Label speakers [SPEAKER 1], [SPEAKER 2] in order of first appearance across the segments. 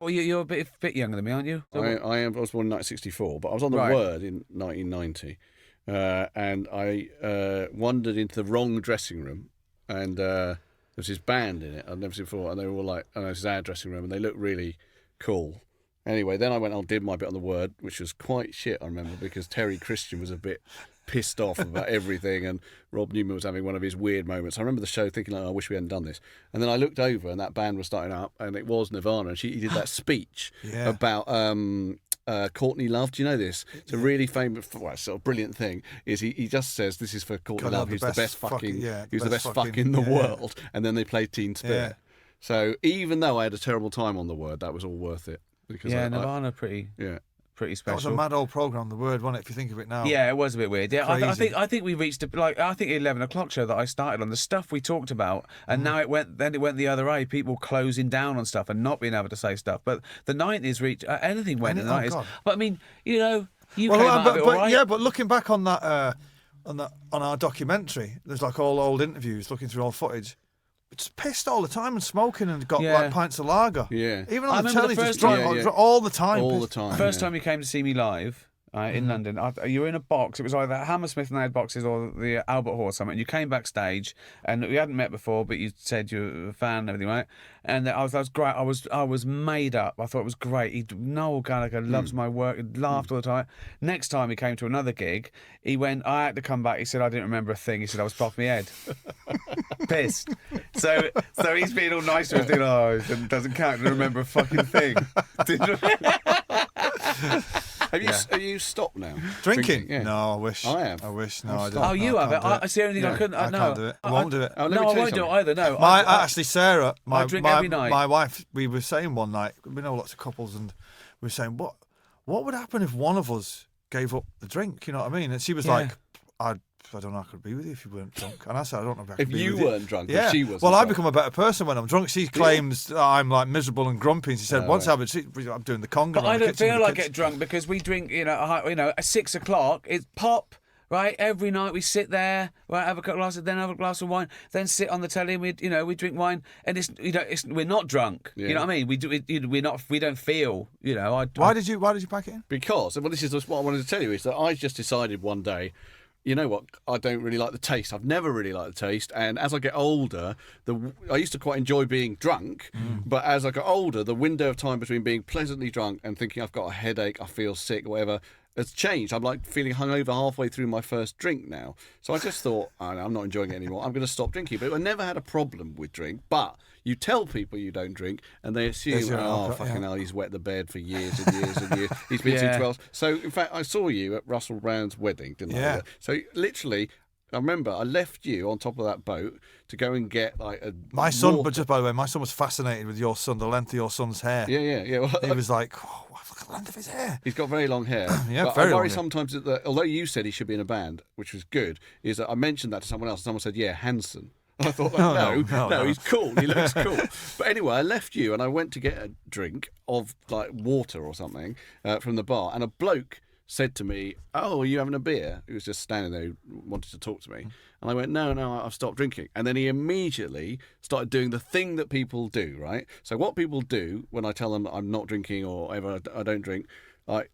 [SPEAKER 1] Well, you're a bit younger than me, aren't you? So
[SPEAKER 2] I am. I was born in 1964, but I was on the Word in 1990, and I wandered into the wrong dressing room, and there was this band in it I'd never seen before, and they were all like, "Oh, this is our dressing room," and they looked really cool. Anyway, then I went and did my bit on the Word, which was quite shit, I remember, because Terry Christian was a bit pissed off about everything, and Rob Newman was having one of his weird moments. I remember the show thinking, I wish we hadn't done this. And then I looked over, and that band was starting up, and it was Nirvana, and he did that speech about Courtney Love. Do you know this? It's a really famous, sort of brilliant thing. Is he just says, this is for Courtney Love, who's the best fuck in the world, and then they played Teen Spirit. So even though I had a terrible time on the Word, that was all worth it. Because
[SPEAKER 1] Nirvana pretty special.
[SPEAKER 3] That was a mad old programme, the Word, wasn't it? If you think of it now.
[SPEAKER 1] Yeah, it was a bit weird. Yeah, I think we reached I think 11 o'clock show that I started on, the stuff we talked about, and now it went the other way. People closing down on stuff and not being able to say stuff. But the 90s reached anything went in the 90s. God. But I mean, you came out of it all right.
[SPEAKER 3] Yeah, but looking back on that on our documentary, there's like all old interviews, looking through old footage. It's pissed all the time and smoking and got like pints of lager.
[SPEAKER 2] Yeah.
[SPEAKER 3] Even on the telly, just drunk all the time.
[SPEAKER 2] All the time.
[SPEAKER 1] First time you came to see me live in London, you were in a box. It was either Hammersmith and they had boxes or the Albert Hall or something. And you came backstage and we hadn't met before, but you said you were a fan and everything, right? And I was great. I was made up. I thought it was great. Noel Gallagher loves my work. He laughed all the time. Next time he came to another gig, he went, I had to come back. He said, I didn't remember a thing. He said, I was off my head. Pissed. So he's being all nice to us, thinking, it doesn't count. Didn't remember a fucking thing.
[SPEAKER 2] Have you stopped now?
[SPEAKER 3] Drinking?
[SPEAKER 2] Yeah.
[SPEAKER 3] No, I wish.
[SPEAKER 2] I have.
[SPEAKER 3] I wish. No, I don't.
[SPEAKER 1] Oh, you have it? It's the only thing I couldn't.
[SPEAKER 3] I can't do it. I won't do it.
[SPEAKER 2] Oh,
[SPEAKER 1] No, I won't do it either. No.
[SPEAKER 3] Actually, Sarah,
[SPEAKER 1] I drink every night.
[SPEAKER 3] My wife, we were saying one night, we know lots of couples, and we were saying, what would happen if one of us gave up the drink? You know what I mean? And she was like, I don't know, I could be with you if you weren't drunk. And I said, I don't know if I could be with you.
[SPEAKER 2] If you weren't drunk, if she wasn't
[SPEAKER 3] Well,
[SPEAKER 2] drunk.
[SPEAKER 3] I become a better person when I'm drunk. She claims I'm like miserable and grumpy. And she said, once I'm doing the conga.
[SPEAKER 1] But I don't feel like get drunk because we drink, at 6 o'clock, it's pop. Right, every night we sit there, right, have a couple of glasses, then have a glass of wine, then sit on the telly and we drink wine, and we're not drunk. Yeah. You know what I mean? We don't feel. Why did you pack it in?
[SPEAKER 2] Because this is what I wanted to tell you is that I just decided one day. You know what? I don't really like the taste. I've never really liked the taste. And as I get older, I used to quite enjoy being drunk. But as I got older, the window of time between being pleasantly drunk and thinking I've got a headache, I feel sick, whatever, has changed. I'm like feeling hungover halfway through my first drink now. So I just thought, I'm not enjoying it anymore. I'm going to stop drinking. But I never had a problem with drink. But you tell people you don't drink, and they assume, fucking hell, he's wet the bed for years and years and years. He's been to 12. So, in fact, I saw you at Russell Brown's wedding, didn't I? Yeah. So, literally, I remember I left you on top of that boat to go and get like a
[SPEAKER 3] my son. Water. But just by the way, my son was fascinated with your son, the length of your son's hair.
[SPEAKER 2] Yeah. Well,
[SPEAKER 3] he was like, look at the length of his hair.
[SPEAKER 2] He's got very long hair.
[SPEAKER 3] But
[SPEAKER 2] very I worry sometimes that although you said he should be in a band, which was good, is that I mentioned that to someone else, and someone said, Hanson. I thought, no, he's cool. He looks cool. But anyway, I left you and I went to get a drink of like water or something from the bar, and a bloke said to me, are you having a beer? He was just standing there, wanted to talk to me. And I went, no, I've stopped drinking. And then he immediately started doing the thing that people do, right? So what people do when I tell them I'm not drinking or whatever, I don't drink,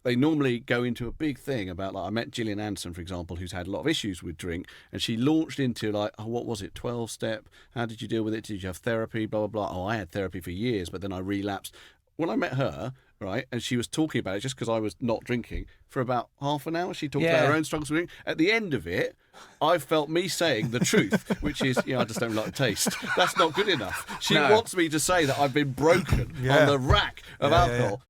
[SPEAKER 2] they normally go into a big thing about, I met Gillian Anderson, for example, who's had a lot of issues with drink, and she launched into what was it, 12-step? How did you deal with it? Did you have therapy? Blah, blah, blah. I had therapy for years, but then I relapsed. When I met her, right, and she was talking about it just because I was not drinking, for about half an hour, she talked about her own struggles with drink. At the end of it, I felt me saying the truth, which is, I just don't like the taste. That's not good enough. She wants me to say that I've been broken on the rack of alcohol.